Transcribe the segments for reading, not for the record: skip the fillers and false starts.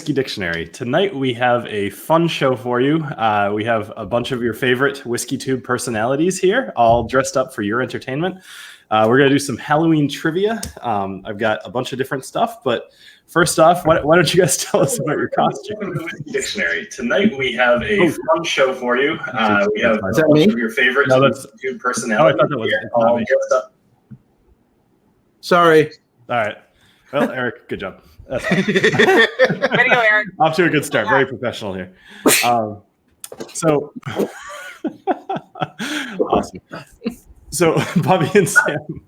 Whiskey Dictionary. Tonight we have a fun show for you. We have a bunch of your favorite Whiskey Tube personalities here, all dressed up for your entertainment. We're going to do some Halloween trivia. I've got a bunch of different stuff, but first off, why don't you guys tell us about your costume? Whiskey Dictionary. Tonight we have a fun show for you. We have a bunch of your favorite Whiskey Tube personalities here, all dressed up. Sorry. All right. Well, Eric, good job. Way to go, Eric. Off to a good start. Very professional here. Awesome. So, Bobby and Sam,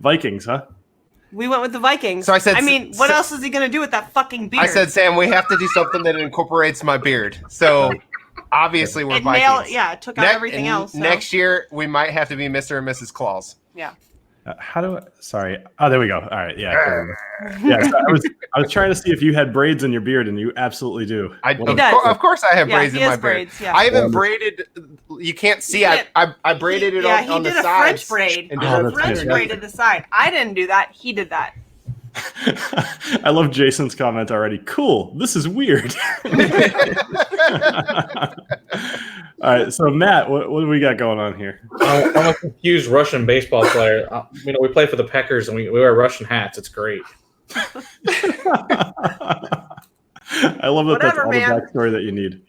Vikings, huh? We went with the Vikings. So I said, what else is he going to do with that fucking beard? I said, Sam, we have to do something that incorporates my beard. So, obviously, we're Vikings. It took out everything else. So. Next year, we might have to be Mr. and Mrs. Claus. Yeah. How do I? Sorry. Oh, there we go. All right. Yeah. Yeah. So I was trying to see if you had braids in your beard, and you absolutely do. Of course, I have braids in my beard. Yeah. I haven't braided. You can't see. I braided it on the sides. French braid. And French braid to the side. I didn't do that. He did that. I love Jason's comment already. Cool. This is weird. All right, so Matt, what do we got going on here? I'm a confused Russian baseball player. We play for the Packers and we wear Russian hats. It's great. I love that. That's all the backstory that you need.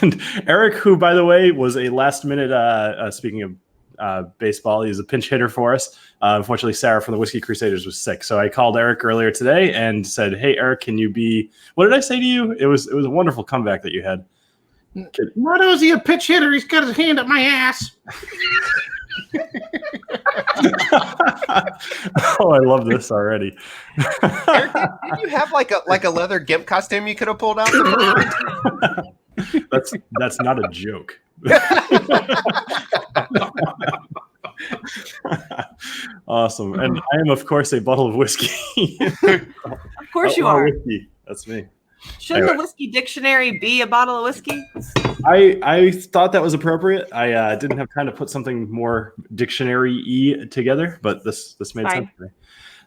And Eric, who, by the way, was a last minute, speaking of baseball, he's a pinch hitter for us. Unfortunately, Sarah from the Whiskey Crusaders was sick. So I called Eric earlier today and said, hey, Eric, can you be, what did I say to you? It was a wonderful comeback that you had. Not only is he a pitch hitter, he's got his hand up my ass. Oh, I love this already. Eric, did you have like a leather gimp costume you could have pulled out? That's not a joke. Awesome. And I am, of course, a bottle of whiskey. Of course you are. Whiskey. That's me. Shouldn't the Whiskey Dictionary be a bottle of whiskey? I thought that was appropriate. I didn't have time to put something more dictionary-y together, but this made sense to me.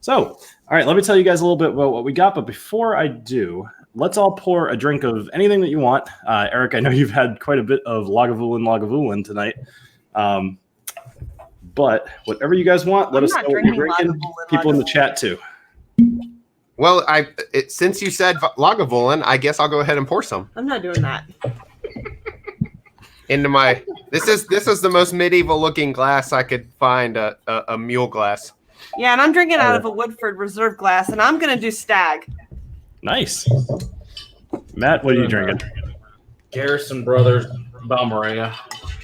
So, all right, let me tell you guys a little bit about what we got. But before I do, let's all pour a drink of anything that you want. Eric, I know you've had quite a bit of Lagavulin tonight. But whatever you guys want, let us know what you're drinking. People in the chat, too. Well, since you said Lagavulin, I guess I'll go ahead and pour some. I'm not doing that. Into my this is the most medieval looking glass I could find, a mule glass. Yeah, and I'm drinking out of a Woodford Reserve glass, and I'm gonna do Stag. Nice. Matt, what are you drinking? Garrison Brothers Balmorea.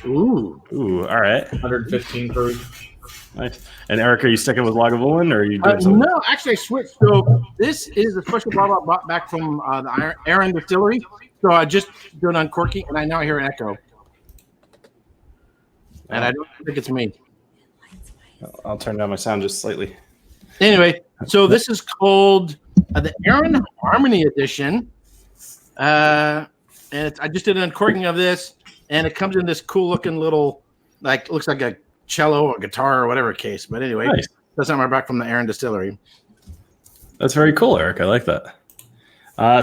Ooh, all right. 115 proof. Nice. And Eric, are you sticking with Lagavulin, or are you doing something? No, actually, I switched. So this is a special bottle I brought back from the Aaron Distillery. So I just did uncorking, and I now hear an echo. And I don't think it's me. I'll turn down my sound just slightly. Anyway, so this is called the Aaron Harmony Edition. And I just did an uncorking of this, and it comes in this cool-looking little, looks like a cello or guitar or whatever case. But anyway, nice. That's not my back from the Aaron Distillery. That's very cool, Eric. I like that.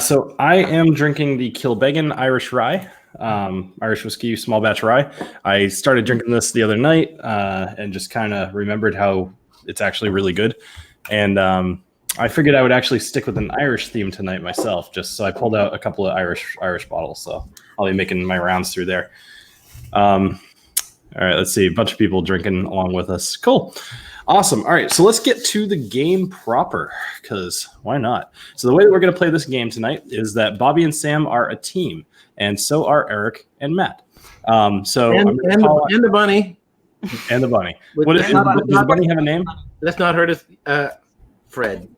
So I am drinking the Kilbeggan Irish Rye, Irish whiskey, small batch rye. I started drinking this the other night and just kind of remembered how it's actually really good. And I figured I would actually stick with an Irish theme tonight myself, so I pulled out a couple of Irish bottles. So I'll be making my rounds through there. All right, let's see. A bunch of people drinking along with us. Cool. Awesome. All right, so let's get to the game proper, because why not? So the way that we're going to play this game tonight is that Bobby and Sam are a team, and so are Eric and Matt. And the bunny. And the bunny. Does the bunny have a name? Let's not hurt us. Fred.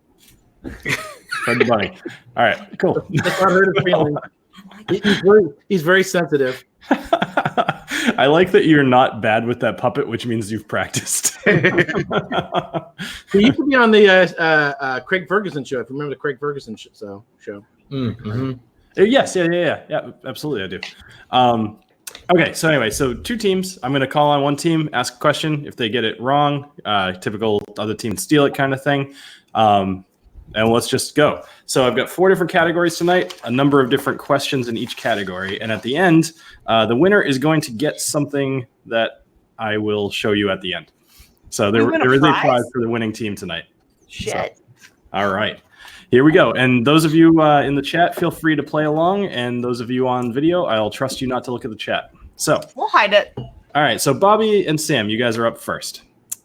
Fred the bunny. All right, cool. Let's not hurt his feelings. He's very sensitive. I like that you're not bad with that puppet, which means you've practiced. He used to be on the Craig Ferguson show. If you remember the Craig Ferguson show. Mm-hmm. Yes, yeah, absolutely, I do. Okay, so anyway, so two teams. I'm going to call on one team, ask a question. If they get it wrong, typical other team steal it kind of thing. and let's just go. So I've got 4 different categories tonight, a number of different questions in each category. And at the end, the winner is going to get something that I will show you at the end. So there is a prize for the winning team tonight. Shit. So, all right. Here we go. And those of you in the chat, feel free to play along. And those of you on video, I'll trust you not to look at the chat. So we'll hide it. All right. So Bobby and Sam, you guys are up first.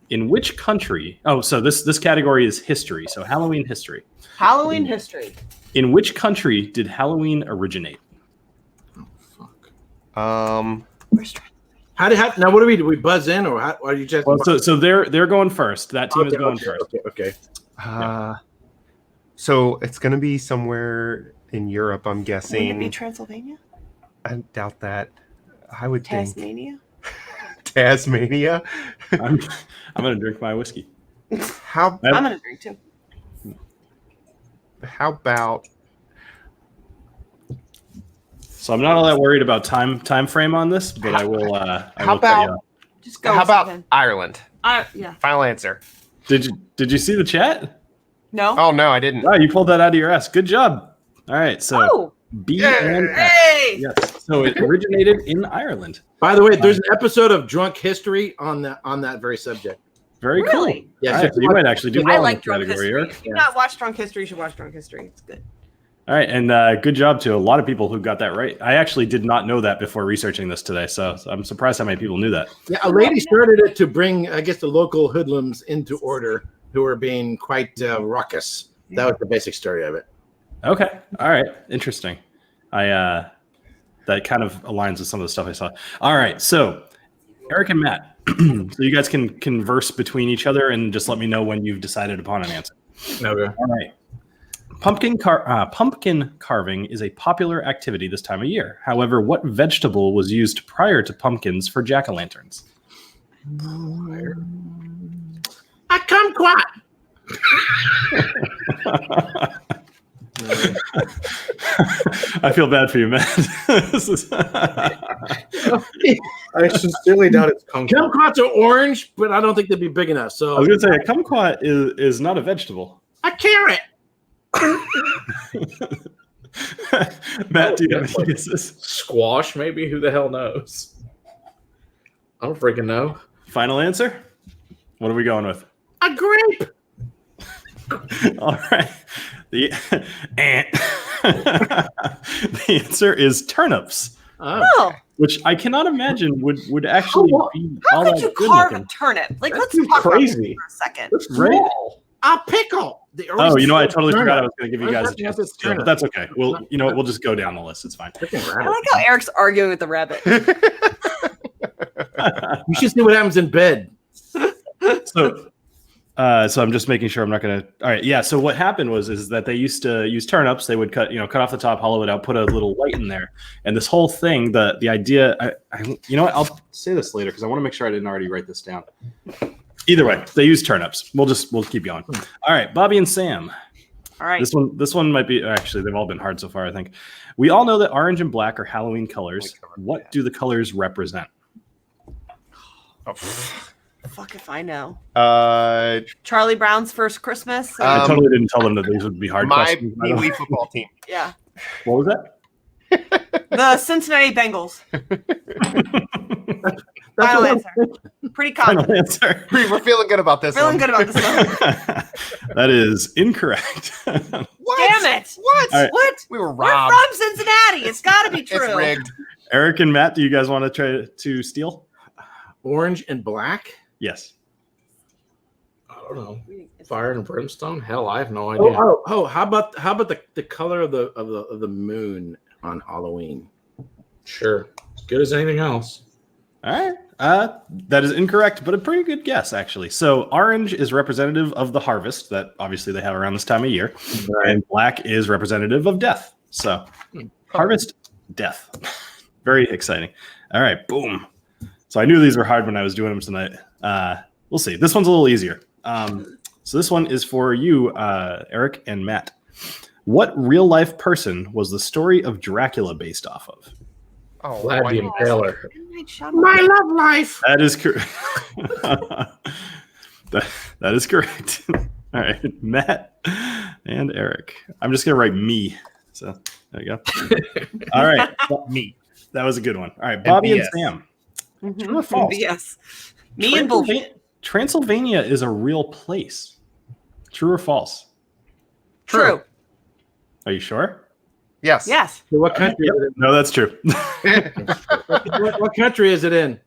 In which country? Oh, so this category is history. So Halloween history. Halloween history. In which country did Halloween originate? Oh, fuck. Now what do we do? We buzz in, or how? Are you just? Well, so they're going first. That team is going first. Okay. So it's going to be somewhere in Europe, I'm guessing. Would it be Transylvania? I doubt that. I would think Tasmania. Tasmania. I'm going to drink my whiskey. I'm going to drink too. How about? So I'm not all that worried about time frame on this, but I will. How about? Just go. How about Ireland? Yeah. Final answer. Did you see the chat? No. Oh no, I didn't. Wow, you pulled that out of your ass. Good job. All right, so B and F. Hey! Yes. So it originated in Ireland. By the way, there's an episode of Drunk History on that very subject. Very Really? cool. Yes, All right, so you might actually do I well in like this Drunk category, History. Eric. If you've not watched Drunk History, you should watch Drunk History. It's good. All right, and good job to a lot of people who got that right. I actually did not know that before researching this today, so I'm surprised how many people knew that. Yeah, a lady started it to bring, I guess, the local hoodlums into order who were being quite raucous. That was the basic story of it. Okay, all right, interesting. That kind of aligns with some of the stuff I saw. All right, so Eric and Matt, so you guys can converse between each other and just let me know when you've decided upon an answer. Okay. All right. Pumpkin carving is a popular activity this time of year. However, what vegetable was used prior to pumpkins for jack-o'-lanterns? A kumquat. I feel bad for you, man. I sincerely doubt it's kumquat. Kumquats are orange, but I don't think they'd be big enough. So I was going to say, a kumquat is not a vegetable. a carrot. Matt, do you have any guesses? Squash, maybe? Who the hell knows? I don't freaking know. Final answer? What are we going with? A grape. All right. The answer is turnips, Oh, which I cannot imagine would actually be all how could that you good carve looking. a turnip? Like, That's let's talk about this crazy. for a second. Right? A pickle. Oh, you know, I totally forgot I was going to give you guys a chance to Turnip. steal, but that's okay. We'll just go down the list. It's fine. I like how Eric's arguing with the rabbit. You should see what happens in bed. So I'm just making sure I'm not going to. All right, yeah. So what happened is that they used to use turnips. They would cut off the top, hollow it out, put a little light in there, and this whole thing, the idea. You know what? I'll say this later because I want to make sure I didn't already write this down. Either way, they use turnips. We'll keep going. All right, Bobby and Sam. All right. This one might be actually they've all been hard so far. I think we all know that orange and black are Halloween colors. What do the colors represent? Oh. Fuck if I know. Charlie Brown's First Christmas. I totally didn't tell them that these would be hard my questions. Pee Wee football team. Yeah. What was that? The Cincinnati Bengals. That's Final what answer. Pretty confident. Final answer. We're feeling good about this. Feeling one. good about this one. That is incorrect. What? Damn it. What? All right. What? We were We're robbed. from Cincinnati. It's got to be true. It's rigged. Eric and Matt, do you guys want to try to steal? Orange and black. Yes. I don't know. Fire and brimstone? Hell, I have no idea. Oh! How about the color of the moon on Halloween? Sure. As good as anything else. All right. That is incorrect, but a pretty good guess, actually. So orange is representative of the harvest that obviously they have around this time of year, and black is representative of death. So harvest, death. Very exciting. All right, boom. So I knew these were hard when I was doing them tonight. We'll see. This one's a little easier. So this one is for you, Eric and Matt. What real-life person was the story of Dracula based off of? Oh, Vlad the Impaler. My love life. That is correct. that is correct. All right, Matt. And Eric. I'm just gonna write me. So there you go. All right, me. That was a good one. All right, Bobby and Sam. True or false? Yes. Me and bullshit. Transylvania is a real place. True or false? True. Are you sure? Yes. Yes. So what country? Yep. No, that's true. What country is it in?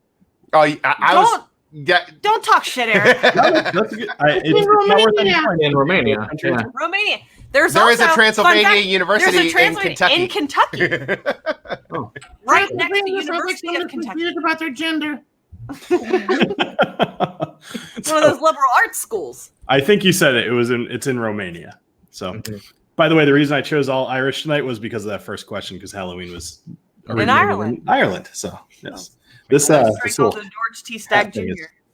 Oh, I was. Yeah. Don't talk shit, Eric. That's a good. It's not worth any point. In Romania. Yeah. Romania. There is a Transylvania fun fact, University there's a Transylvania in Kentucky. Oh. Right next to the University of Kentucky. About their gender. It's one of those liberal arts schools. I think you said it. It's in Romania. So, by the way, the reason I chose all Irish tonight was because of that first question, because Halloween was In Ireland. Ireland. So, yes. This little the George T. Stagg Jr.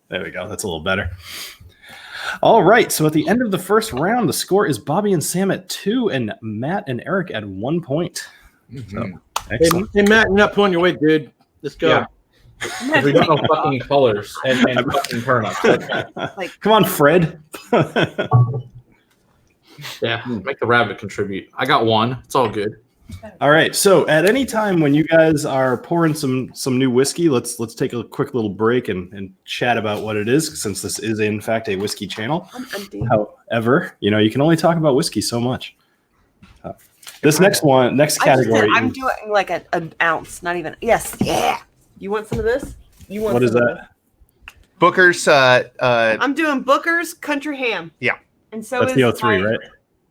There we go. That's a little better. All right. So at the end of the first round, the score is Bobby and Sam at 2 and Matt and Eric at 1 point. So, excellent. Hey, Matt, you're not pulling your weight, dude. Let's go. Yeah. We don't know fucking colors and fucking turnips. Like, come on, Fred. Yeah, make the rabbit contribute. I got one. It's all good. All right. So at any time when you guys are pouring some new whiskey, let's take a quick little break and chat about what it is, since this is in fact a whiskey channel. However, you can only talk about whiskey so much. This next category. I'm doing like an ounce, not even. Yes. Yeah. You want some of this? What is that? Booker's. I'm doing Booker's Country Ham. Yeah. And so that's the 03, right?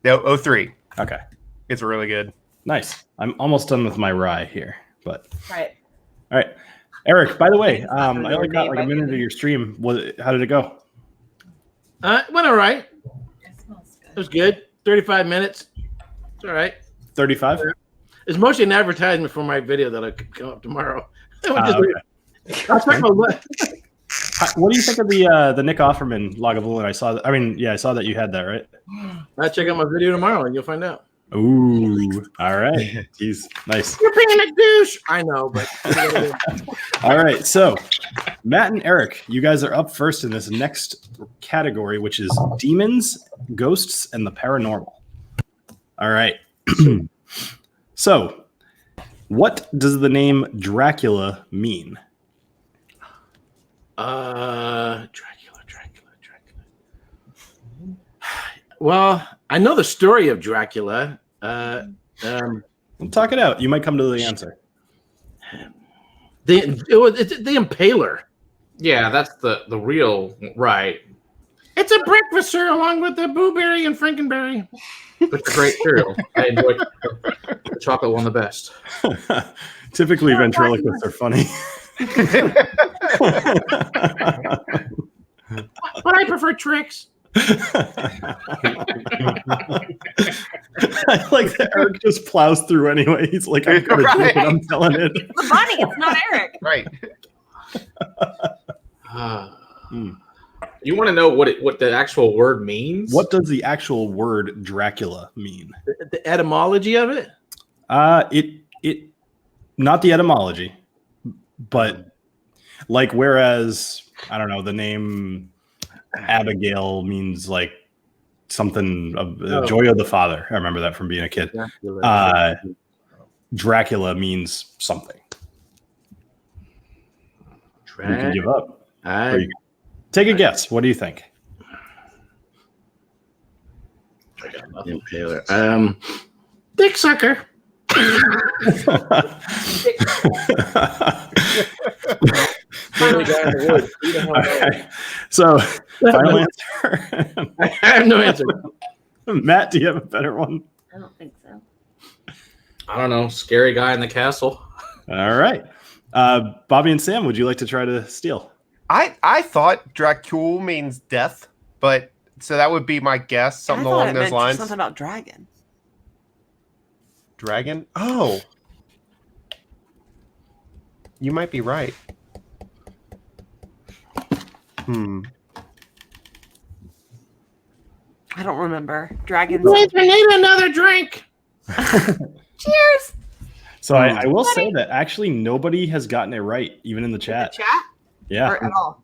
No, 03. Okay. It's really good. Nice. I'm almost done with my rye here, but right. All right, Eric. By the way, I only got like a minute of your stream. How did it go? It went all right. It was good. 35 minutes. It's all right. 35. It's mostly an advertisement for my video that'll come up tomorrow. Okay. What do you think of the Nick Offerman Lagavulin? I saw that. I saw that you had that, right? I'll check out my video tomorrow and you'll find out. Ooh, all right. He's nice. You're being a douche. I know, but all right. So, Matt and Eric, you guys are up first in this next category, which is demons, ghosts, and the paranormal. All right. So, what does the name Dracula mean? Dracula. Well, I know the story of Dracula. Talk it out. You might come to the answer. It's the Impaler. Yeah, that's the real right. It's a breakfast cereal along with the blueberry and frankenberry. It's a great cereal. I enjoy the chocolate one the best. Typically, ventriloquists are funny. But I prefer tricks. I like that Eric just plows through anyway. He's like, I'm gonna do it, I'm telling it. It's the bunny, it's not Eric. Right. You want to know what the actual word means? What does the actual word Dracula mean? The etymology of it? It not the etymology, but like whereas I don't know, the name Abigail means like something of the joy of the father. I remember that from being a kid. Dracula means something. You can give up. Take a guess. What do you think? I got nothing, Taylor. Dick sucker. Right. So, final answer. I have no answer. Matt, do you have a better one? I don't think so. I don't know. Scary guy in the castle. All right. Bobby and Sam, would you like to try to steal? I thought Dracul means death, but so that would be my guess, something along those lines. Something about dragon. Dragon? Oh. You might be right. I don't remember. Dragons. We need another drink. Cheers. So I will say that actually nobody has gotten it right, even in the chat. The chat? Yeah. Or at all?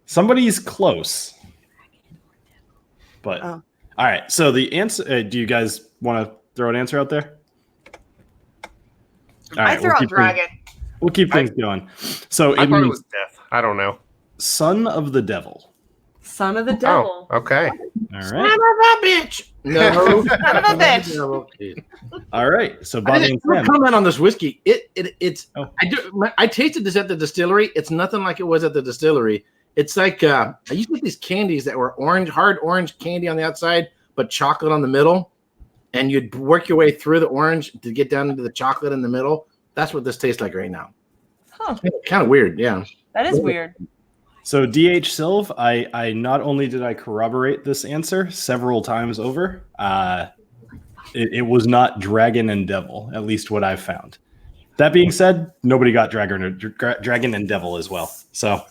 Somebody's close. But All right. So the answer. Do you guys want to throw an answer out there? All I threw out dragon. We'll keep things going. So I thought it was death. I don't know. son of the devil. Son of the devil. Oh, okay. All Son right. of a bitch. No. Son of a bitch. All right. So I Bobby didn't and Sam. comment on this whiskey. It's. Oh. I tasted this at the distillery. It's nothing like it was at the distillery. It's like I used to get these candies that were orange, hard orange candy on the outside, but chocolate on the middle, and you'd work your way through the orange to get down into the chocolate in the middle. That's what this tastes like right now. Huh. Kind of weird, yeah. That is weird. So DH Silv, I not only did I corroborate this answer several times over, it was not dragon and devil, at least what I've found. That being said, nobody got dragon and devil as well. So,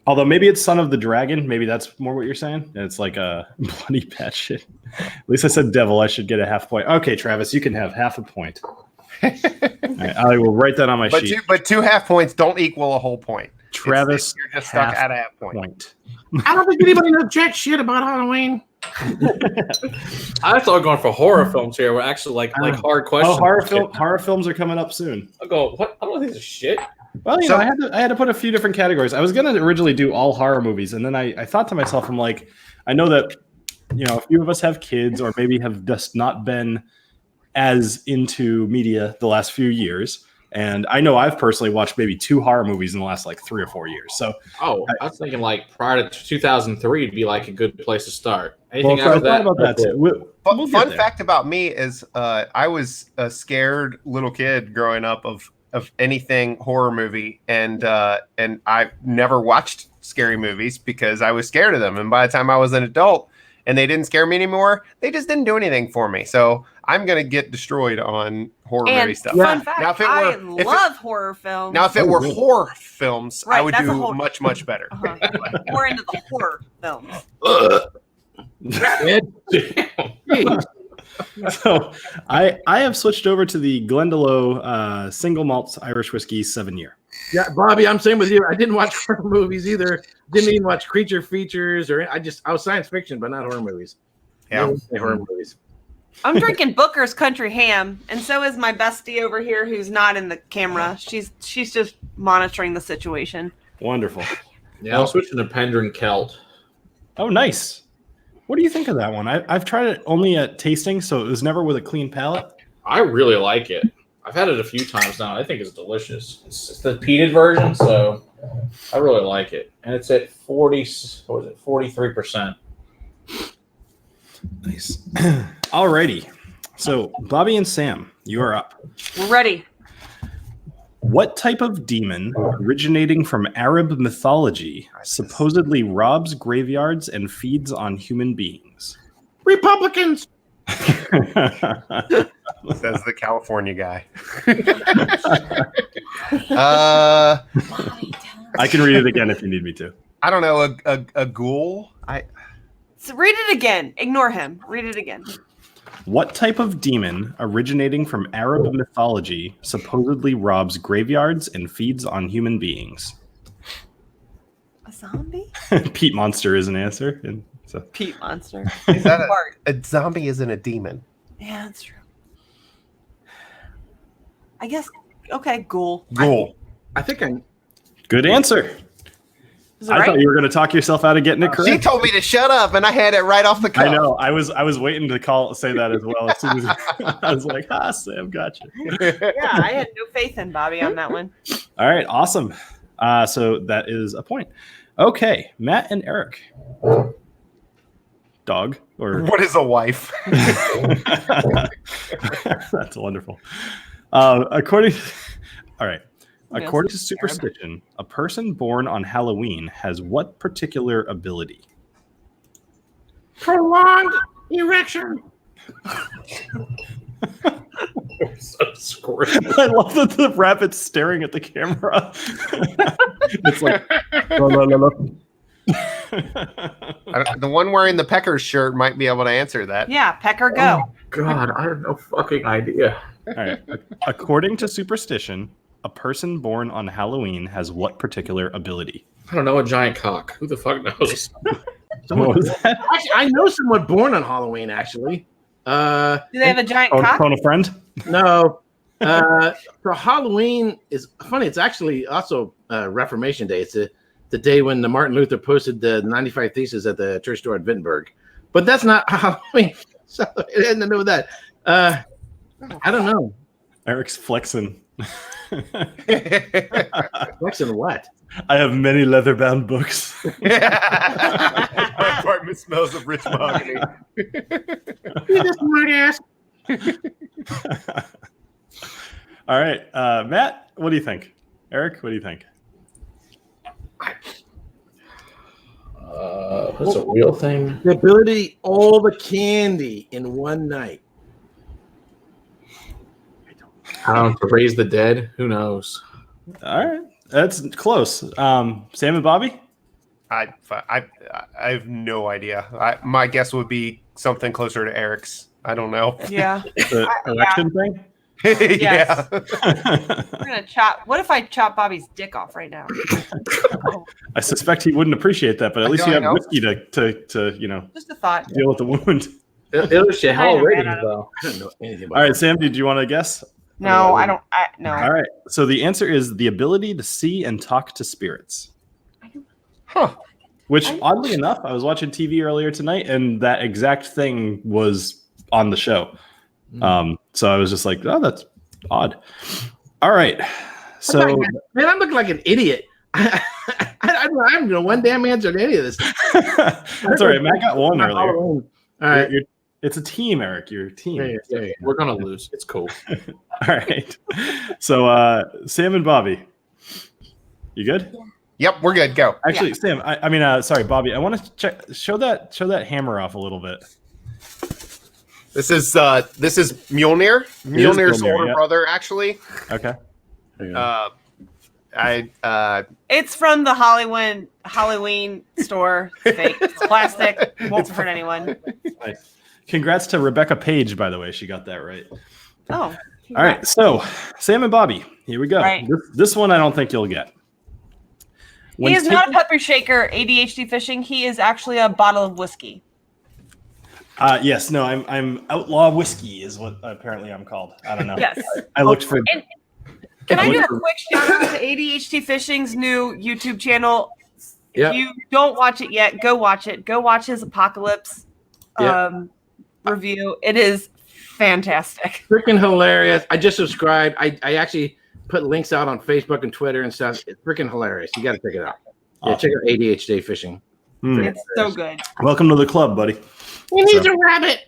although maybe it's son of the dragon, maybe that's more what you're saying. It's like a bloody bad shit. At least I said devil. I should get a half point. Okay, Travis, you can have half a point. All right, I will write that on my sheet. But 2 half points don't equal a whole point. Travis, you're just stuck at a half point. I don't think anybody knows jack shit about Halloween. I thought going for horror films here were actually like hard questions. Oh, horror films are coming up soon. I go, what? I don't think this is shit. Well, I had to put a few different categories. I was going to originally do all horror movies, and then I thought to myself, I'm like, I know that a few of us have kids, or maybe have just not been as into media the last few years. And I know I've personally watched maybe 2 horror movies in the last like 3 or 4 years. So, I was thinking like prior to 2003 would be like a good place to start. Anything well, after that? About that too. We'll Fun fact about me is I was a scared little kid growing up of anything horror movie, and I never watched scary movies because I was scared of them. And by the time I was an adult and they didn't scare me anymore, they just didn't do anything for me. So I'm gonna get destroyed on horror movie stuff. Fun fact, Now, I love horror films. Now, if it were horror films, Right, I would that's a do whole- much better. More into the horror films. So I have switched over to the Glendalough single malt Irish whiskey 7-year. Yeah, Bobby, I'm same with you. I didn't watch horror movies either. Didn't even watch creature features I was science fiction, but not horror movies. Yeah, horror movies. I'm drinking Booker's Country Ham, and so is my bestie over here, who's not in the camera. She's just monitoring the situation. Wonderful. Yeah, I'm switching to Pendrin Celt. Oh, nice. What do you think of that one? I've tried it only at tasting, so it was never with a clean palate. I really like it. I've had it a few times now. I think it's delicious. It's the peated version, so I really like it. And it's at 43%. Nice. Alrighty. So, Bobby and Sam, you are up. We're ready. What type of demon originating from Arab mythology supposedly robs graveyards and feeds on human beings? Republicans. Says the California guy. I can read it again if you need me to. I don't know, a ghoul. So read it again. Ignore him. Read it again. What type of demon originating from Arab mythology supposedly robs graveyards and feeds on human beings? A zombie? Pete Monster is an answer. And so. Pete Monster. Is that a zombie? Isn't a demon? Yeah, that's true. I guess. Okay, ghoul. Ghoul. I think I. Good answer. Is it I right? thought you were going to talk yourself out of getting it correct. She told me to shut up, and I had it right off the cuff. I know. I was waiting to say that as well. As soon as I was like, Sam, gotcha. Yeah, I had no faith in Bobby on that one. All right, awesome. So that is a point. Okay, Matt and Eric. Dog or What is a wife? that's wonderful. According to Yes. superstition, a person born on Halloween has what particular ability? Prolonged erection. So screwy. I love that the rabbit's staring at the camera. It's like The one wearing the Peckers shirt might be able to answer that. Yeah, Pecker, go. Oh, God, I have no fucking idea. All right. According to superstition, a person born on Halloween has what particular ability? I don't know, a giant cock. Who the fuck knows? What was that? Actually, I know someone born on Halloween. Actually, Do they have a giant Oh, cock? phone a friend? no. So Halloween is funny. It's actually also Reformation Day. It's the day when the Martin Luther posted the 95 Theses at the church door at Wittenberg. But that's not Halloween. So it had to do with that. I don't know. Eric's flexing. Flexing what? I have many leather-bound books. My apartment smells of rich mahogany. You just smart ass. All right, Matt, what do you think? Eric, what do you think? That's a real thing. The ability to eat all the candy in one night. I don't know, to raise the dead. Who knows? All right, that's close. Sam and Bobby? I have no idea. My guess would be something closer to Eric's. I don't know. Yeah. The election thing? Yeah. We're gonna chop. What if I chop Bobby's dick off right now? I suspect he wouldn't appreciate that, but at least you have whiskey to Just a thought. deal with the wound. It was shit. How I know, ratings man, though? I don't know anything about All right, Sam, did you want to guess? No, I don't. No. All right, so the answer is the ability to see and talk to spirits. Huh. Which, oddly enough, I was watching TV earlier tonight, and that exact thing was on the show. So I was just like, oh, that's odd. All right. So, Man, I'm looking like an idiot. I'm going one damn answer to any of this. that's all right. Matt got one earlier. All right. It's a team, Eric. You're a team. Yeah. We're gonna lose. It's cool. All right. So, Sam and Bobby, you good? Yep, we're good. Go. Actually, Sam, I mean, sorry, Bobby. I want to show that hammer off a little bit. This is Mjolnir. Mjolnir's Mjolnir, older yeah. brother, actually. Okay. It's from the Halloween store. It's fake. It's plastic. Won't hurt anyone. Nice. Congrats to Rebecca Page, by the way. She got that right. Oh. All right. So, Sam and Bobby, here we go. Right. This one I don't think you'll get. He is not a pepper shaker ADHD fishing. He is actually a bottle of whiskey. Yes. No, I'm Outlaw Whiskey is what apparently I'm called. I don't know. Yes. I looked for... And can I do a quick shout out to ADHD Fishing's new YouTube channel? Yeah. If you don't watch it yet, go watch it. Go watch his Apocalypse review. It is fantastic. Freaking hilarious. I just subscribed. I actually put links out on Facebook and Twitter and stuff. It's freaking hilarious. You got to check it out. Yeah, check out ADHD Fishing. It's so good. Welcome to the club, buddy. He needs a rabbit.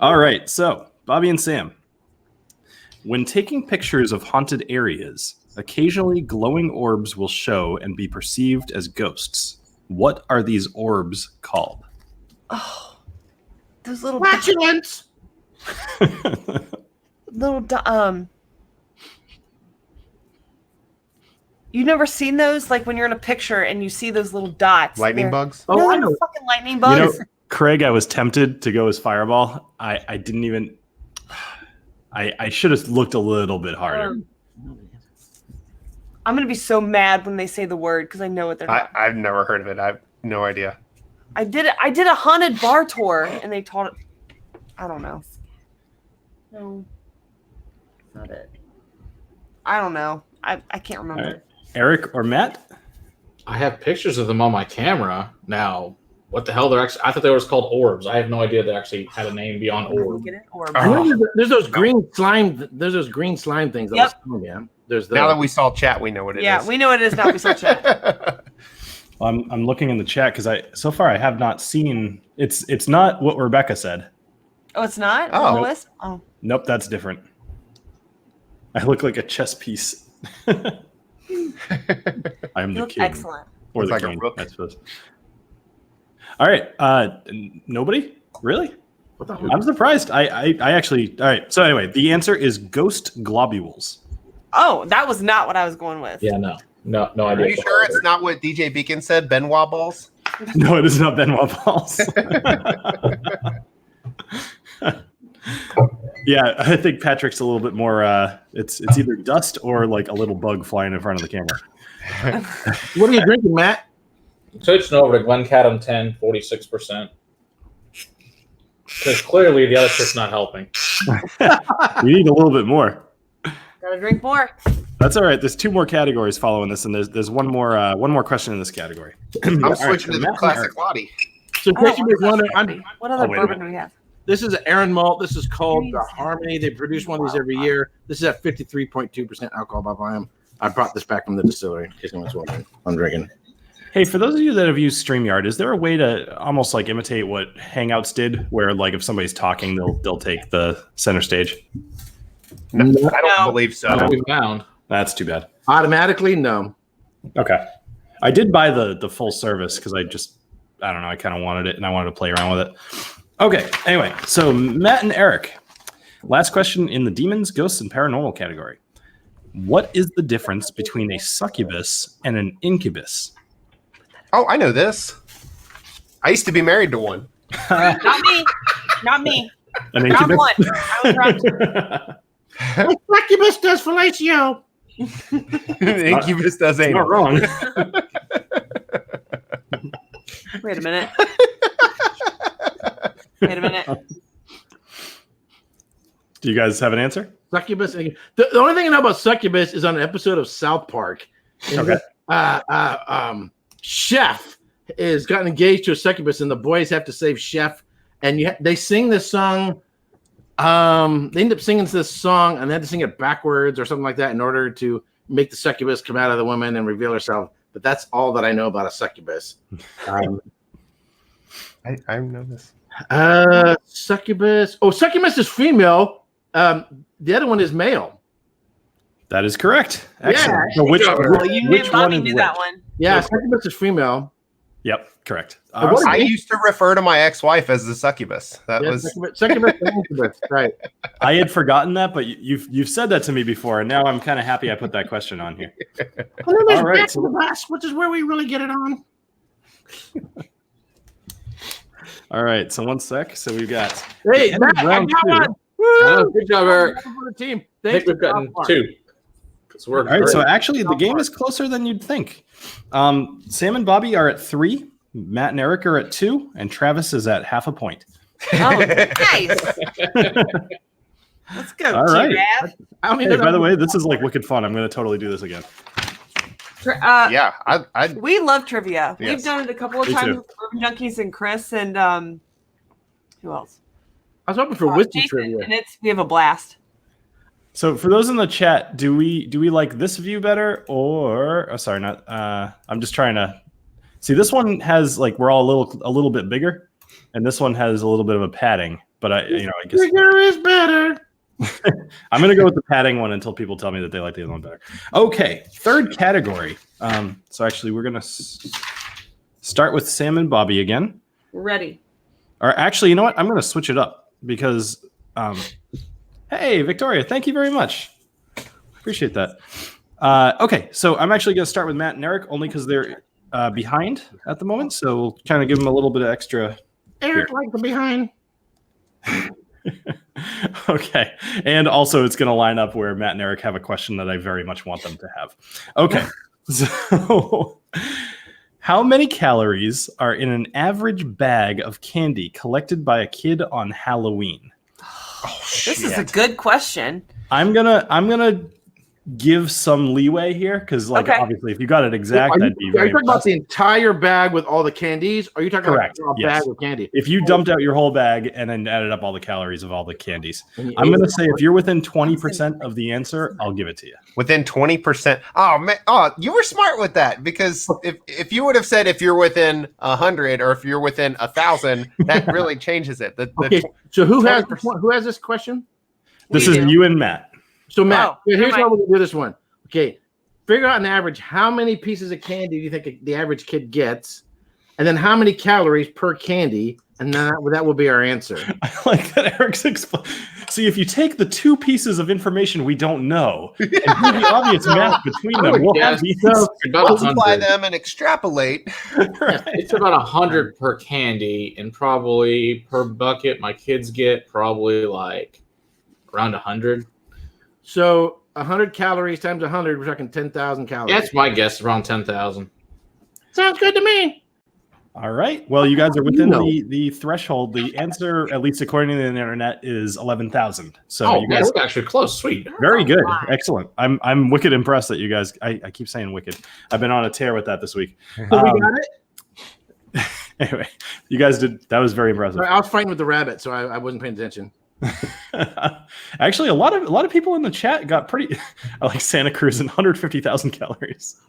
All right. So, Bobby and Sam, when taking pictures of haunted areas, occasionally glowing orbs will show and be perceived as ghosts. What are these orbs called? Oh, those little Flatulence. You've never seen those? Like when you're in a picture and you see those little dots. Lightning bugs. No, I they're know. fucking lightning bugs. Craig, I was tempted to go as Fireball. I didn't even... I should have looked a little bit harder. I'm going to be so mad when they say the word because I know what they're not. I've never heard of it. I have no idea. I did a haunted bar tour and they taught it. I don't know. No. Not it. I don't know. I can't remember. All right. Eric or Matt? I have pictures of them on my camera now. What the hell? They're actually. I thought they were called orbs. I have no idea they actually had a name beyond orb. Get it? Or I know there's those green slime. There's those green slime things. Yep. Yeah. There's those. Now that we saw chat, we know what it is. yeah, we know what it is now. We saw chat. Well, I'm looking in the chat because so far I have not seen. It's not what Rebecca said. Oh, it's not? Oh. Lois? Oh. Nope, that's different. I look like a chess piece. I'm You the look king. excellent. Or the Looks like a king, rook. I suppose. All right. Nobody? Really? I'm surprised. I actually... All right. So anyway, the answer is ghost globules. Oh, that was not what I was going with. Yeah, no idea. Are you sure it's not what DJ Beacon said? Benoit balls? No, it is not Benoit balls. Yeah, I think Patrick's a little bit more... it's either dust or like a little bug flying in front of the camera. What are you drinking, Matt? Switching over to Glencaddam 10, 46%. Because clearly the other shit's not helping. We need a little bit more. Gotta drink more. That's all right. There's 2 more categories following this, and there's one more question in this category. I'm switching to the classic Lottie. So in case you were wondering, What other wait a bourbon do we have? this is an Aaron malt. This is called the Jeez. Harmony. They produce one of these every year. This is at 53.2% alcohol by volume. I brought this back from the distillery in case anyone's wondering. I'm drinking. Hey, for those of you that have used StreamYard, is there a way to almost like imitate what Hangouts did, where like if somebody's talking, they'll take the center stage? No, I don't No. believe so. What we found. That's too bad. Automatically, no. Okay, I did buy the full service because I don't know, I kind of wanted it and I wanted to play around with it. Okay, anyway, so Matt and Eric, last question in the demons, ghosts, and paranormal category. What is the difference between a succubus and an incubus? Oh, I know this. I used to be married to one. Not me. Not me. An Round incubus? one. I was round 2. Succubus does fellatio. Incubus does Not anal. wrong. Wait a minute. Wait a minute. Do you guys have an answer? Succubus. The only thing I know about succubus is on an episode of South Park. Okay. Chef is gotten engaged to a succubus, and the boys have to save Chef. And they sing this song. They end up singing this song, and they had to sing it backwards or something like that in order to make the succubus come out of the woman and reveal herself. But that's all that I know about a succubus. I know this. Succubus. Oh, succubus is female. The other one is male. That is correct. Excellent. Yeah, So which Well, you knew which one Bobby is knew which? that one. Yeah, succubus is female. Yep, correct. what I used to refer to my ex-wife as the succubus. That Yeah, was succubus and incubus, right? I had forgotten that, but you've said that to me before, and now I'm kind of happy I put that question on here. All right, Back to the bus, which is where we really get it on. All right, so 1 sec. So we've got Hey, end of Matt, I round got 2. one. Oh, good job, Eric. Welcome to the team. I think we've gotten 2. So we're All right, great. so actually the game is closer than you'd think. Sam and Bobby are at 3, Matt and Eric are at 2, and Travis is at half a point. Oh, nice. Let's go, All right. Giraffe. I don't Hey, even by the way, this is like wicked fun. I'm going to totally do this again. yeah. I We love trivia. Yes. We've done it a couple of Me times too. with Urban Junkies and Chris and who else? I was hoping for whiskey Jason, trivia. and we have a blast. So for those in the chat, do we like this view better or sorry, not I'm just trying to see, this one has like we're all a little bit bigger, and this one has a little bit of a padding, but I guess Bigger is better. I'm gonna go with the padding one until people tell me that they like the other one better. Okay, third category. So actually we're gonna start with Sam and Bobby again. We're ready. Or actually, you know what? I'm gonna switch it up because hey, Victoria, thank you very much. Appreciate that. Okay, so I'm actually going to start with Matt and Eric only because they're behind at the moment. So we'll kind of give them a little bit of extra. Eric like the behind. Okay, and also it's going to line up where Matt and Eric have a question that I very much want them to have. Okay, so how many calories are in an average bag of candy collected by a kid on Halloween? This is a good question. I'm gonna give some leeway here because, like, Okay. obviously, if you got it exact, Are you that'd be talking very about impressive. the entire bag with all the candies? Or are you talking Correct, about a yes. bag of candy? If you dumped out your whole bag and then added up all the calories of all the candies, And you I'm ate gonna it? say if you're within 20% of the answer, I'll give it to you. within 20%. Oh man, oh, you were smart with that because if you would have said if you're within 100 or if you're within 1,000, that really changes it. Okay, so who has 20%. this question? This We is do. you and Matt. So Matt, Oh, here's never how mind. we're gonna do this one. Okay, figure out an average. How many pieces of candy do you think the average kid gets, and then how many calories per candy, and then that will be our answer. I like that Eric's See, if you take the 2 pieces of information we don't know and do the obvious math between them, we'll have the So, About Multiply 100. them and extrapulate. Right. It's about 100 per candy, and probably per bucket my kids get probably like around 100. So 100 calories times 100, we're talking 10,000 calories. That's my guess, around 10,000. Sounds good to me. All right. Well, you guys are within the threshold. The answer, at least according to the internet, is 11,000. So you man, guys we're actually close. Sweet. very good. Excellent. I'm wicked impressed that you guys. I keep saying wicked. I've been on a tear with that this week. So we got it. Anyway, you guys did. That was very impressive. I was fighting with the rabbit, so I wasn't paying attention. Actually, a lot of people in the chat got pretty. I like Santa Cruz and 150,000 calories.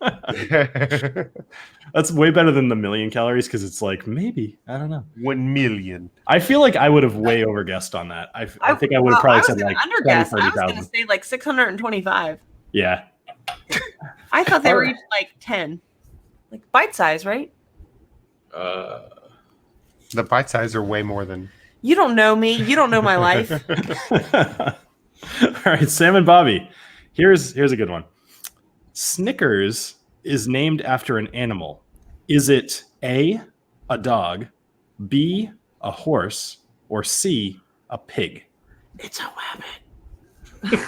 That's way better than the million calories because it's like maybe I don't know 1 million. I feel like I would have way overguessed on that. I think I would have probably said like 20, 30,000. I was going to say like 625. Yeah. I thought they were each like 10, like bite size, right? The bite size are way more than. You don't know me. You don't know my life. All right, Sam and Bobby. Here's a good one. Snickers is named after an animal. Is it A, a dog, B, a horse, or C, a pig? It's a rabbit.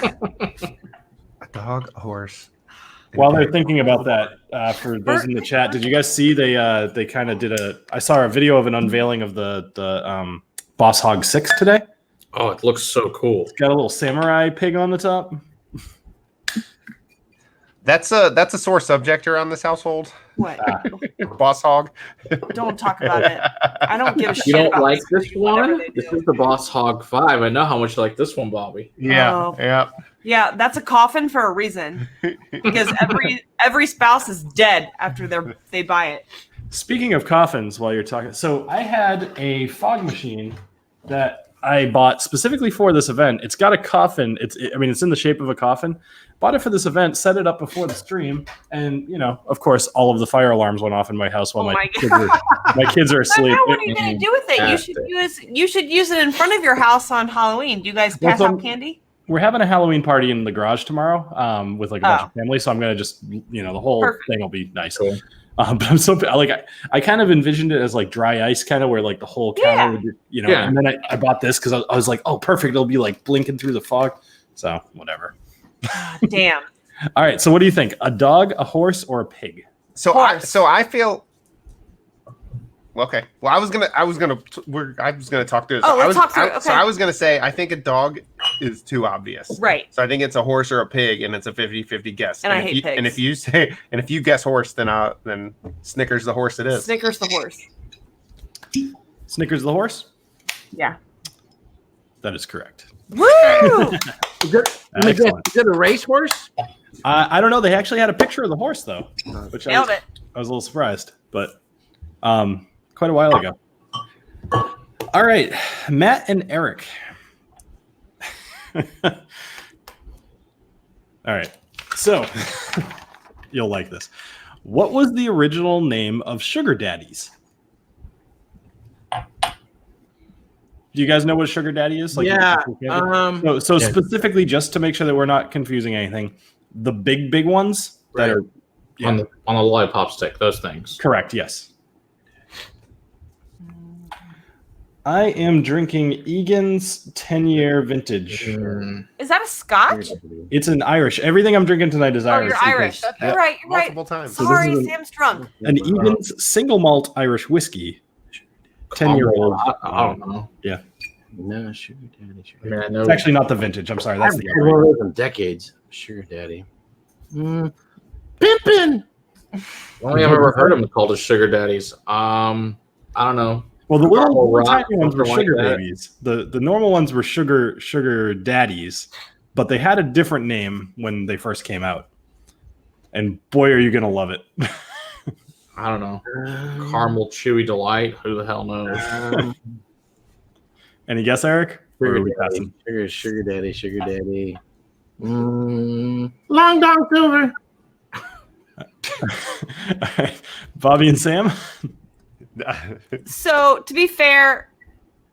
A dog, a horse. While they're thinking about that, for those in the chat, did you guys see they kind of did I saw a video of an unveiling of the Boss Hog 6 today. Oh, it looks so cool. It's got a little samurai pig on the top. That's a sore subject around this household. What? Boss hog. Don't talk about it. I don't give a shit. You don't about like this whatever one? they This do. is the Boss Hog 5. I know how much you like this one, Bobby. Yeah, Oh. yeah. Yeah, that's a coffin for a reason. Because every spouse is dead after they buy it. Speaking of coffins, while you're talking, so I had a fog machine that I bought specifically for this event. It's got a coffin. It's in the shape of a coffin. Bought it for this event, set it up before the stream, and of course, all of the fire alarms went off in my house while my kids are So asleep. now what are you gonna do with it? You should use it in front of your house on Halloween. Do you guys pass out candy? We're having a Halloween party in the garage tomorrow with like a bunch of family, so I'm gonna just the whole Perfect. thing will be nice. Cool. But I'm so like I kind of envisioned it as like dry ice, kind of where like the whole counter would, Yeah. And then I bought this because I was like, oh, perfect, it'll be like blinking through the fog. So whatever. Damn. All right, so what do you think? A dog, a horse, or a pig? So Horse. I feel. Okay. Well, I was gonna talk through this. Oh, let's talk through it. So Okay. I was gonna say I think a dog is too obvious. Right. So I think it's a horse or a pig, and it's a 50-50 guess. And I if hate you, pigs. And if you guess horse, then Snickers the horse it is. Snickers the horse. Snickers the horse? Yeah. That is correct. Woo! Excellent. Is it a racehorse? I don't know. They actually had a picture of the horse though, which Nailed it. I was a little surprised, but quite a while ago. All right, Matt and Eric. All right, so you'll like this. What was the original name of sugar daddies? Do you guys know what a sugar daddy is? Like, Yeah. So specifically, just to make sure that we're not confusing anything, the big ones that are On the lollipop stick, those things. correct. Yes. I am drinking Egan's 10-year vintage. Is that a scotch? It's an Irish. Everything I'm drinking tonight is Oh, Irish. you're Irish. Yep. You're right. You're right. Multiple times. So this Sorry, is an- Sam's drunk. An Egan's single malt Irish whiskey. 10-year-old. I don't know. No, sugar daddy. I mean, I know. It's actually not the vintage. I'm sorry. That's I've the had one of those in decades. Sugar daddy. Pimpin'. Only I've ever heard them called as sugar daddies. I don't know. Well, the little Rock, tiny ones were something like sugar that. babies. The normal ones were sugar daddies, but they had a different name when they first came out. And boy, are you gonna love it. I don't know. Caramel chewy delight. Who the hell knows? Any guess, Eric? Or are Sugar we daddy. passing? Sugar daddy. Long dog silver. All right. Bobby and Sam, So to be fair,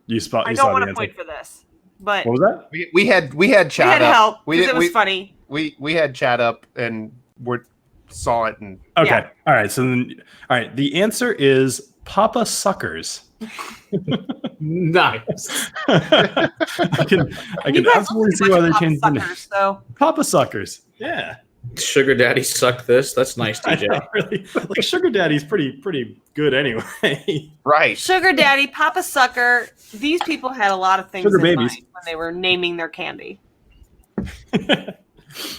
you I saw don't want the to point answer. for this, but What was that? We had chat we had up. help We because did- it was we, funny. we had chat up and saw it and Okay. Yeah. All right. So then, all right. The answer is Papa Suckers. Nice. I can You guys absolutely look see why like they Papa changed the name. suckers, though. Papa Suckers. Yeah. Sugar daddy suck this. That's nice, I TJ. know, really, like sugar daddy's pretty good anyway. Right. Sugar Daddy, Papa Sucker. These people had a lot of things Sugar in babies. mind when they were naming their candy.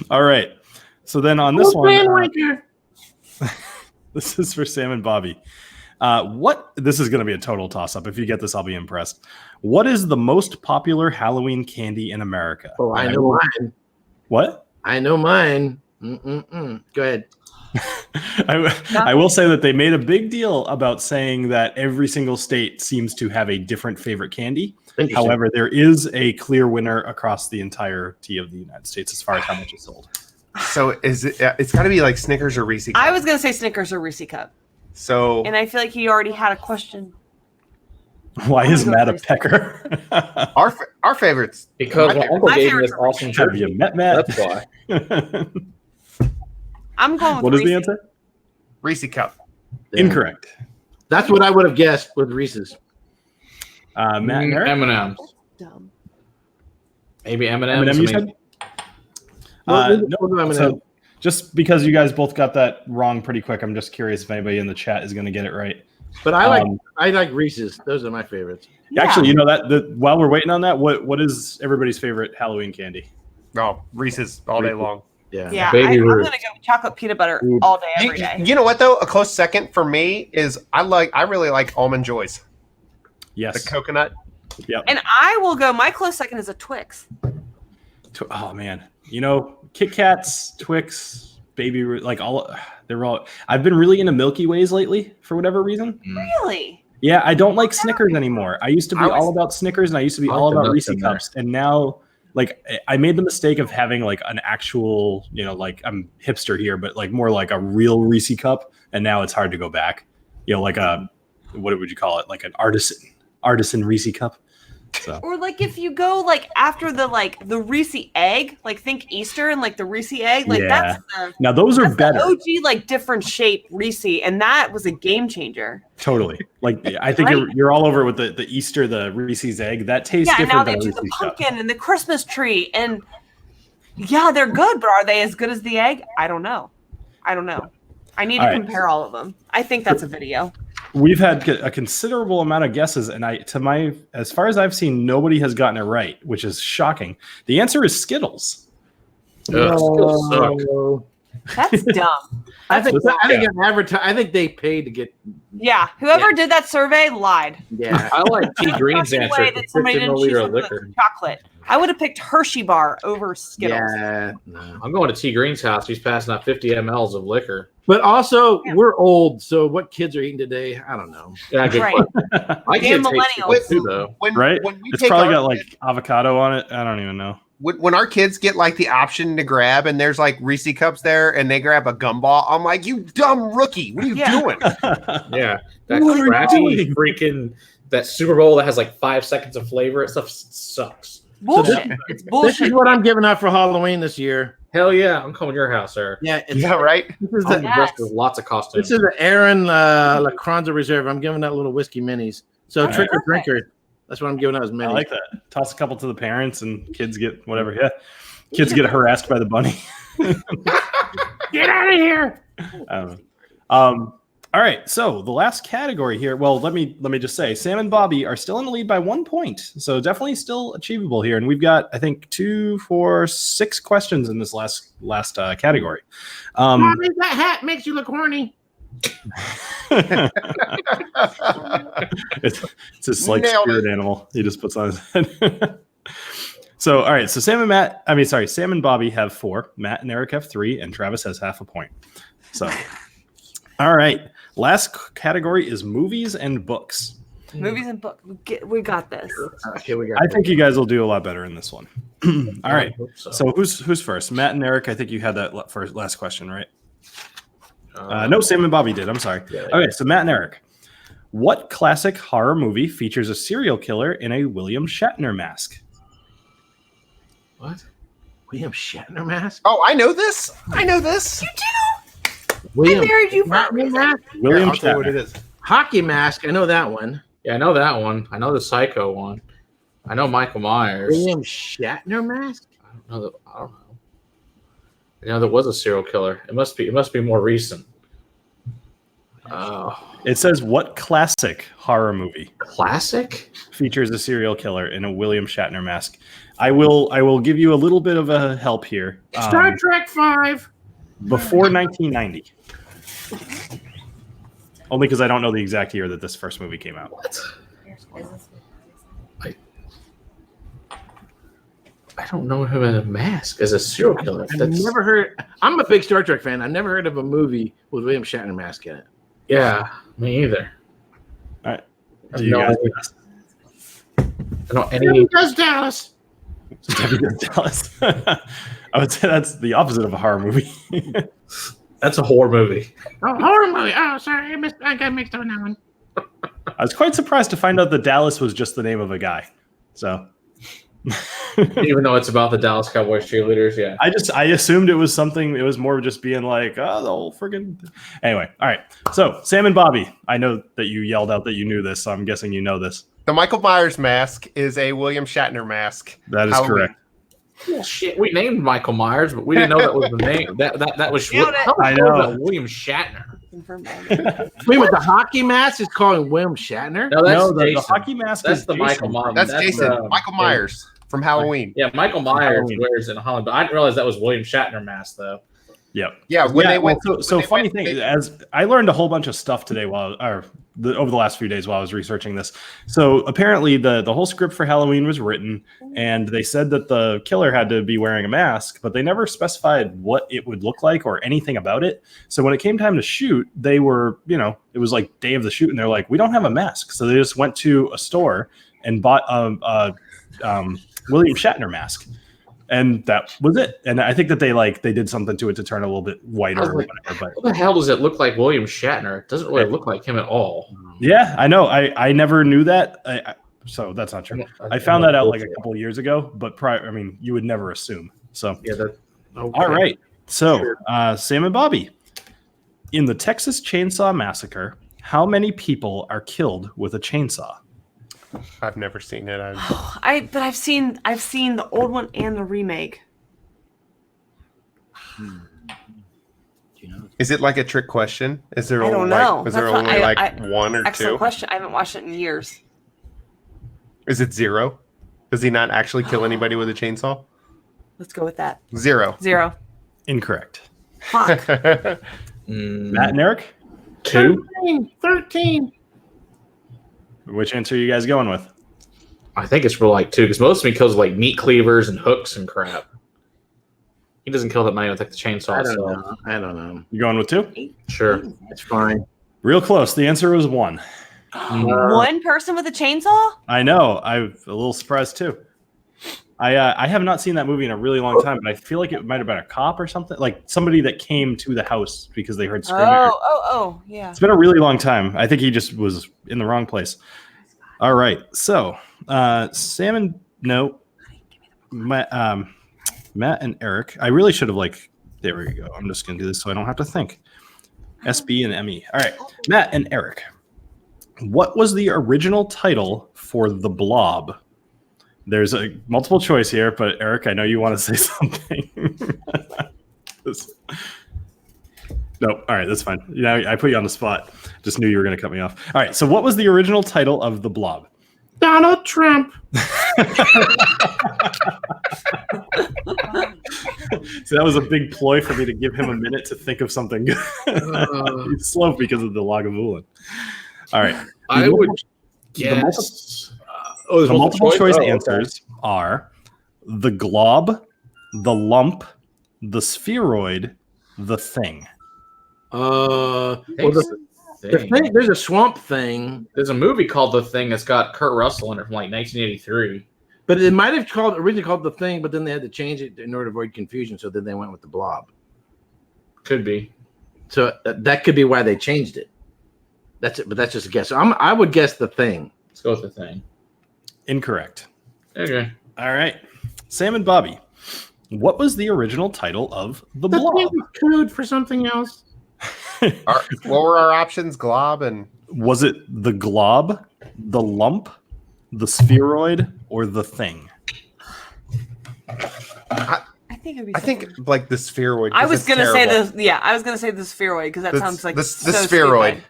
All right. So then on this one, this is for Sam and Bobby. This is going to be a total toss-up. If you get this, I'll be impressed. What is the most popular Halloween candy in America? Oh, I know mine. What? I know mine. Go ahead. I will say that they made a big deal about saying that every single state seems to have a different favorite candy. However, there is a clear winner across the entirety of the United States as far as how much is sold. So is it? It's got to be like Snickers or Reese Cup. I was gonna say Snickers or Reese Cup, So and I feel like he already had a question. Why is Matt a pecker? our favorites. Because my uncle My gave me favorites this are awesome Have jerky. you met Matt? That's why. I'm going with What is Reese. the answer? Reese Cup. Yeah. Incorrect. That's what I would have guessed with Reese's. Matt and Eric? M&M's. Dumb. Maybe M&M's. M&M, you said? No, so just because you guys both got that wrong pretty quick, I'm just curious if anybody in the chat is going to get it right. But I like Reese's. Those are my favorites. Yeah. Actually, you know that while we're waiting on that, what is everybody's favorite Halloween candy? Oh, Reese's all day long. Yeah. Yeah, I'm Baby gonna Ruth. go with chocolate peanut butter all day, every day. You know what though? A close second for me is I really like Almond Joys. Yes. The coconut. Yep. And I will go. My close second is a Twix. Oh man, Kit Kats, Twix, Baby Ruth, they're all. I've been really into Milky Ways lately for whatever reason. Really? Yeah, I don't like Snickers anymore. I used to be all about Snickers, and I used to be I all like the about nuts Reese in there. Cups, and now. I made the mistake of having an actual, I'm hipster here, but more like a real Reese cup. And now it's hard to go back, what would you call it? Like an artisan Reese cup. So Or if you go after the Reese egg, think Easter and the Reese egg, Yeah. that's now those are the better. OG different shape Reese, and that was a game changer. Totally. I think Right? you're all over with the Easter, the Reese's egg. That tastes Yeah, and different now they than a do the Reese's cup. pumpkin and the Christmas tree, and yeah, they're good, but are they as good as the egg? I don't know. I need to All right. compare all of them. I think that's a video. We've had a considerable amount of guesses, and as far as I've seen, nobody has gotten it right, which is shocking. The answer is Skittles. Ugh, Skittles suck. That's dumb. I think they paid to get. Yeah, whoever did that survey lied. Yeah. I like T Green's Fucking answer. way that somebody 50 didn't choose milliliter of something liquor. with chocolate. I would have picked Hershey bar over Skittles. Yeah. No. I'm going to T Green's house. He's passing out 50 mLs of liquor. But also, Yeah. we're old, so what kids are eating today, I don't know. Yeah, good Right. question. My Damn kids hate millennials. Skittles too, though. Right? When we It's take probably our got kids- avocado on it. I don't even know. when our kids get the option to grab and there's Reese cups there and they grab a gumball, I'm like, you dumb rookie, what are you doing? Yeah, that What are you crappy doing? freaking that Super Bowl that has 5 seconds of flavor. That stuff sucks. Bullshit. It's This is bullshit. what I'm giving out for Halloween this year. Hell yeah, I'm coming to your house, sir. Yeah. Yeah, right. This is I'm the, Yes. dressed with lots of costumes. this is the Aaron Lacronza Reserve. I'm giving out little whiskey minis. So All trick or right. drinker. That's what I'm giving out as I minis. like that. Toss a couple to the parents, and kids get whatever. Yeah, kids get harassed by the bunny. Get out of here. I don't know. All right, so the last category here. Well, let me just say, Sam and Bobby are still in the lead by 1 point, so definitely still achievable here. And we've got, I think, 2, 4, 6 questions in this last category. Bobby, that hat makes you look horny. it's his Nailed spirit animal. He just puts on his head. So, all right. So Sam and Bobby have 4. Matt and Eric have 3, and Travis has half a point. So, all right. Last category is movies and books. Movies and books. We got this. Okay, we got I think you guys will do a lot better in this one. All right. I hope so. So who's first? Matt and Eric. I think you had that last question, right? No, Sam and Bobby did. I'm sorry. Yeah, Okay, so Matt and Eric. What classic horror movie features a serial killer in a William Shatner mask? What? William Shatner mask. Oh, I know this. I know this. William I married you for a Shatner reason. mask. William I'll tell you what it Shatner. is. Hockey mask. I know that one. Yeah, I know that one. I know the Psycho one. I know Michael Myers. William Shatner mask. I don't know. I don't know. There was a serial killer. It must be more recent. It says, what classic horror movie Classic? features a serial killer in a William Shatner mask? I will give you a little bit of a help here. Star Trek 5. Before 1990. Only because I don't know the exact year that this first movie came out. What? I don't know him in a mask as a serial killer. I've never heard. I'm a big Star Trek fan. I've never heard of a movie with William Shatner mask in it. Yeah, me either. All right. I Do you guys I don't any. Does Dallas? Dallas? I would say that's the opposite of a horror movie. That's a horror movie. Oh, horror movie. Oh, sorry, I got mixed up on that one. I was quite surprised to find out that Dallas was just the name of a guy. So, Even though it's about the Dallas Cowboys cheerleaders, yeah. I assumed it was something. It was more of just being like, oh, the whole friggin'. Anyway, all right. So, Sam and Bobby, I know that you yelled out that you knew this, so I'm guessing you know this. The Michael Myers mask is a William Shatner mask. That is correct. Well, shit, we named Michael Myers, but we didn't know that was the name. That was. Nailed it. How I know. was that William Shatner? Wait, with the hockey mask is calling William Shatner? No, that's No, the Jason. hockey mask That's is the Jason. Michael Myers. That's Jason. Michael Myers from Halloween. Yeah, Michael Myers Halloween. wears it in Holland, but I didn't realize that was William Shatner mask though. Yep. Yeah, when they went. So funny thing, as I learned a whole bunch of stuff today over the last few days while I was researching this. So apparently the whole script for Halloween was written, and they said that the killer had to be wearing a mask, but they never specified what it would look like or anything about it. So when it came time to shoot, they were, it was like day of the shoot, and they're like, we don't have a mask. So they just went to a store and bought a William Shatner mask. And that was it. And I think that they did something to it to turn a little bit whiter or whatever. But What the hell does it look like William Shatner? It doesn't really look like him at all. yeah, I know. I never knew that. So that's not true. I found that out like a couple of years ago. But you would never assume. So Yeah. Okay. all right. So Sam and Bobby, in the Texas Chainsaw Massacre, how many people are killed with a chainsaw? I've never seen it. But I've seen the old one and the remake. Is it like a trick question? Is there? I don't only, know. Is there That's only what like one or Excellent two? question. I haven't watched it in years. Is it 0? Does he not actually kill anybody with a chainsaw? Let's go with that. 0. 0. Incorrect. Fuck. Matt and Eric, 2. 13. which answer are you guys going with? I think it's for like 2 because most of me kills like meat cleavers and hooks and crap. He doesn't kill that many with like the chainsaw. I don't know. You going with 2? Sure. It's fine. Real close. The answer was 1. One person with a chainsaw? I know. I'm a little surprised too. I have not seen that movie in a really long time, but I feel like it might have been a cop or something, like somebody that came to the house because they heard screaming. Oh, yeah. It's been a really long time. I think he just was in the wrong place. All right. So, Sam and Matt and Eric. I really should have there we go. I'm just going to do this so I don't have to think. SB and ME. All right. Matt and Eric. What was the original title for The Blob? There's a multiple choice here, but Eric, I know you want to say something. Nope. All right, that's fine. I put you on the spot. Just knew you were going to cut me off. All right, so what was the original title of The Blob? Donald Trump. So that was a big ploy for me to give him a minute to think of something good. He's slow because of the Lagavulin. All right. I would guess. The multiple choice answers are the glob, the lump, the spheroid, the thing. The thing, there's a swamp thing. There's a movie called The Thing that's got Kurt Russell in it from like 1983. But it might have originally called The Thing, but then they had to change it in order to avoid confusion. So then they went with The Blob. Could be. So that could be why they changed it. That's it, but that's just a guess. So I would guess The Thing. Let's go with The Thing. Incorrect. Okay. All right. Sam and Bobby, what was the original title of The Blob? Thing was code for something else. What were our options? Glob and Was it the glob, the lump, the spheroid, or the thing? I think think it'd be. I think like the spheroid. I was gonna say the I was gonna say the spheroid because that sounds like the so spheroid. stupid.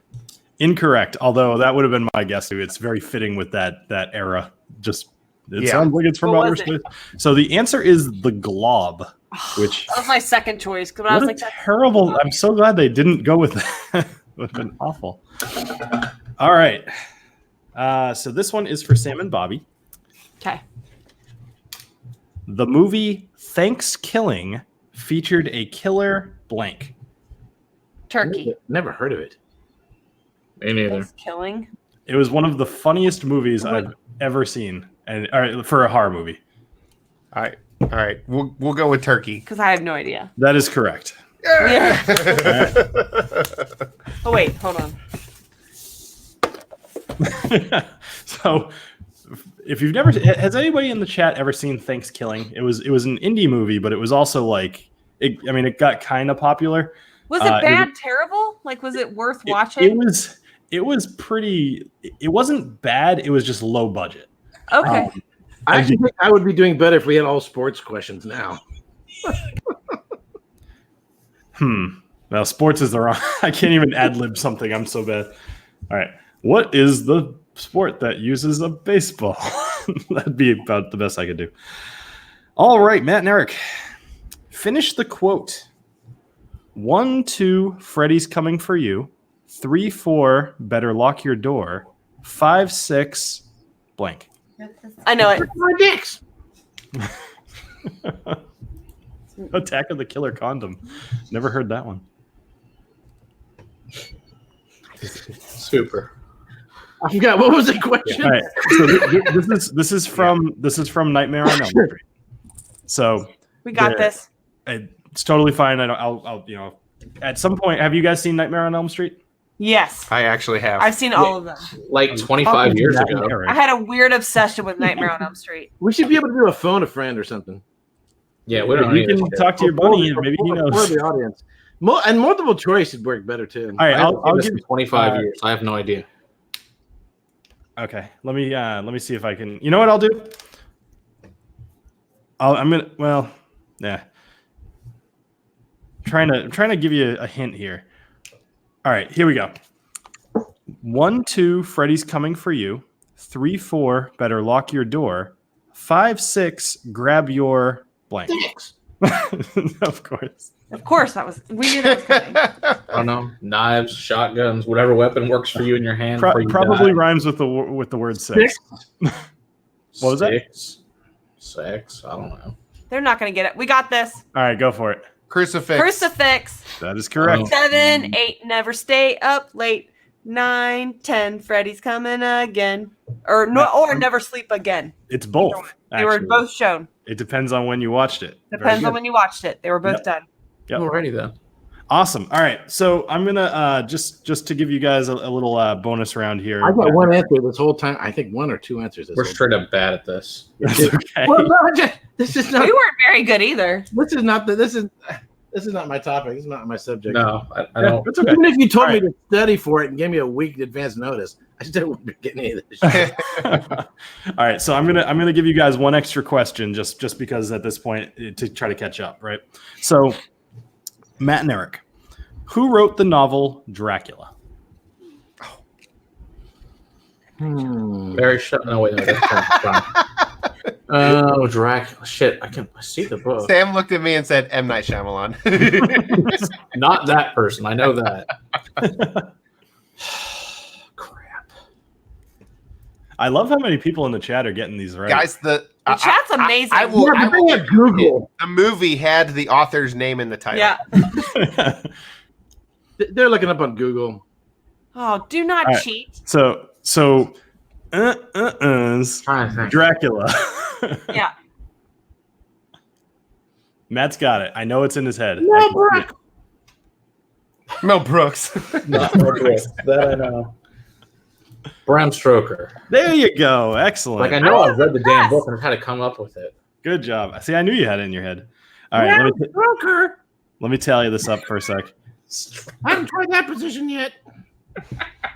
Incorrect. Although that would have been my guess too. It's very fitting with that era. It sounds like it's from outer space. So the answer is the glob, which that was my second choice. Because I was like, terrible. I'm so glad they didn't go with that. It would have been awful. All right. So this one is for Sam and Bobby. okay. The movie Thanksgiving featured a killer blank. Turkey. Never heard of it. Me neither. Killing. It was one of the funniest movies I've ever seen, and for a horror movie. All right. We'll go with turkey. Because I have no idea. That is correct. Yeah. Oh wait, hold on. So, if you've never, has anybody in the chat ever seen Thanksgiving? It was an indie movie, but it was also like, it got kind of popular. Was it bad? Terrible? Like, was it worth watching? It was pretty. It wasn't bad. It was just low budget. Okay. I actually think I would be doing better if we had all sports questions now. Well, sports is the wrong. I can't even ad lib something. I'm so bad. All right. What is the sport that uses a baseball? That'd be about the best I could do. All right, Matt and Eric, finish the quote. 1, 2, Freddy's coming for you. 3, 4, better lock your door. 5, 6, blank. I know it. My dicks. Attack of the Killer Condom. Never heard that one. Super. I forgot what was the question. All right. So this is from Nightmare on Elm Street. So We got this. It's totally fine. I'll at some point. Have you guys seen Nightmare on Elm Street? Yes. I actually have. I've seen all of them. Like 25 years ago. I had a weird obsession with Nightmare on Elm Street. We should be able to do a phone a friend or something. Yeah, we don't You can talk to your buddy and maybe he For knows. the audience. And multiple choice would work better too. All right, I'll Give give you 25 years. I have no idea. Okay, let me see if I can. You know what I'll do? I'm trying to give you a hint here. All right, here we go. 1, 2, Freddy's coming for you. 3, 4, better lock your door. 5, 6, grab your blank. Of course. Of course, we knew that was coming. I don't know. Knives, shotguns, whatever weapon works for you in your hand. Probably rhymes with the word six. What was that? Sex. I don't know. They're not going to get it. We got this. All right, go for it. Crucifix. That is correct. 7, 8, never stay up late. 9, 10, Freddy's coming again. Or never sleep again. It's both. They were both shown. It depends on when you watched it. Depends on when you watched it. They were both done. Yep. Alrighty then. Awesome. All right. So I'm gonna just to give you guys a little bonus round here. I got one answer this whole time. I think 1 or 2 answers. We're straight up bad at this. That's okay. Well, no, this is not. We weren't very good either. This is not my topic. This is not my subject. No, I don't. It's okay. Even if you told me to study for it and gave me a week advance notice, I still wouldn't be getting any of this shit. All right. So I'm gonna give you guys one extra question just because at this point to try to catch up, right? So Matt and Eric, who wrote the novel Dracula? Very shut. No, wait. No, that's oh, Dracula. Shit, I see the book. Sam looked at me and said, M. Night Shyamalan. Not that person. I know that. Crap. I love how many people in the chat are getting these right. Guys, the chat's amazing. I will Google. The movie had the author's name in the title. Yeah. They're looking up on Google. Oh, do not All right. cheat. So Dracula. Yeah. Matt's got it. I know it's in his head. Mel Brooks. Not that I know. Bram Stoker. There you go. Excellent. Like I know I've read the damn book and I've had to come up with it. Good job. See, I knew you had it in your head. All right. Let me tally this up for a sec. I haven't tried that position yet.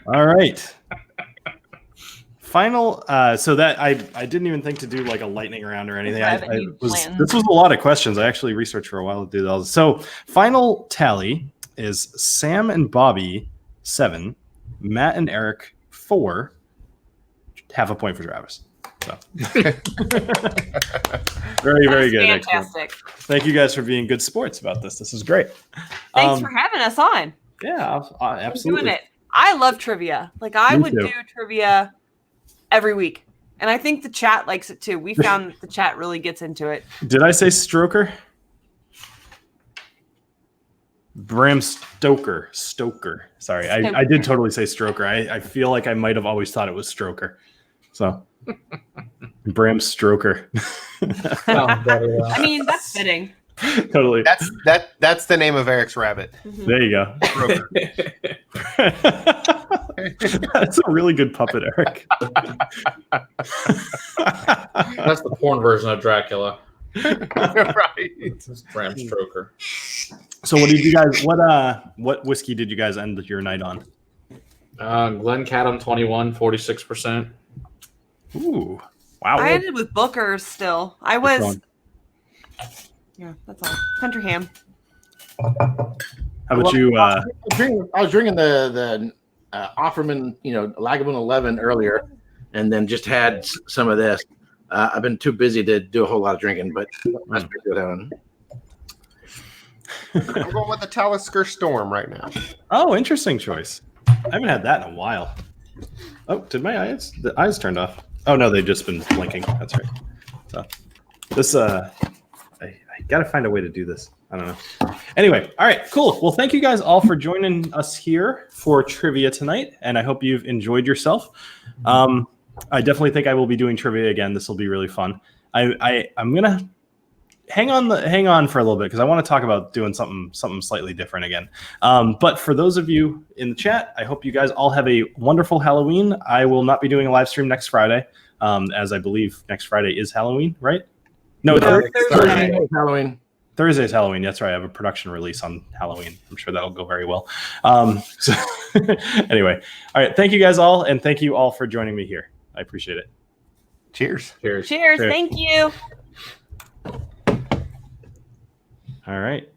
All right. final. So that I didn't even think to do like a lightning round or anything. This was a lot of questions. I actually researched for a while to do those. So final tally is Sam and Bobby 7, Matt and Eric 4, half a point for Travis. So very good. Fantastic. Excellent. Thank you guys for being good sports about this. This is great. Thanks for having us on. Yeah, absolutely. Doing it. I love trivia. Like I would do trivia every week. And I think the chat likes it too. We found that the chat really gets into it. Did I say Stroker? Bram Stoker. Sorry, I did totally say Stroker. I feel like I might have always thought it was Stroker. So Bram Stoker. I mean, that's fitting. Totally. That's the name of Eric's rabbit. Mm-hmm. There you go. That's a really good puppet, Eric. That's the porn version of Dracula. Right. It's Bram Stoker. So what did you guys what whiskey did you guys end your night on? Glencaddam 21, 46%. Ooh. Wow. I ended with Booker's still. I was that's all. Country ham. How about you? I was drinking the Offerman, Lagavulin 11 earlier, and then just had some of this. I've been too busy to do a whole lot of drinking, but that's pretty good. I'm going with the Talisker Storm right now. Oh, interesting choice. I haven't had that in a while. Oh, did the eyes turned off? Oh no, they've just been blinking. That's right. So this I gotta find a way to do this. I don't know. Anyway, all right, cool. Well, thank you guys all for joining us here for trivia tonight, and I hope you've enjoyed yourself. I definitely think I will be doing trivia again. This will be really fun. I'm gonna hang on for a little bit because I want to talk about doing something slightly different again. But for those of you in the chat, I hope you guys all have a wonderful Halloween. I will not be doing a live stream next Friday, as I believe next Friday is Halloween, right? No, Thursday. Halloween. Thursday's Halloween. That's right. I have a production release on Halloween. I'm sure that'll go very well. So anyway, all right. Thank you guys all, and thank you all for joining me here. I appreciate it. Cheers. Cheers. Thank you. All right.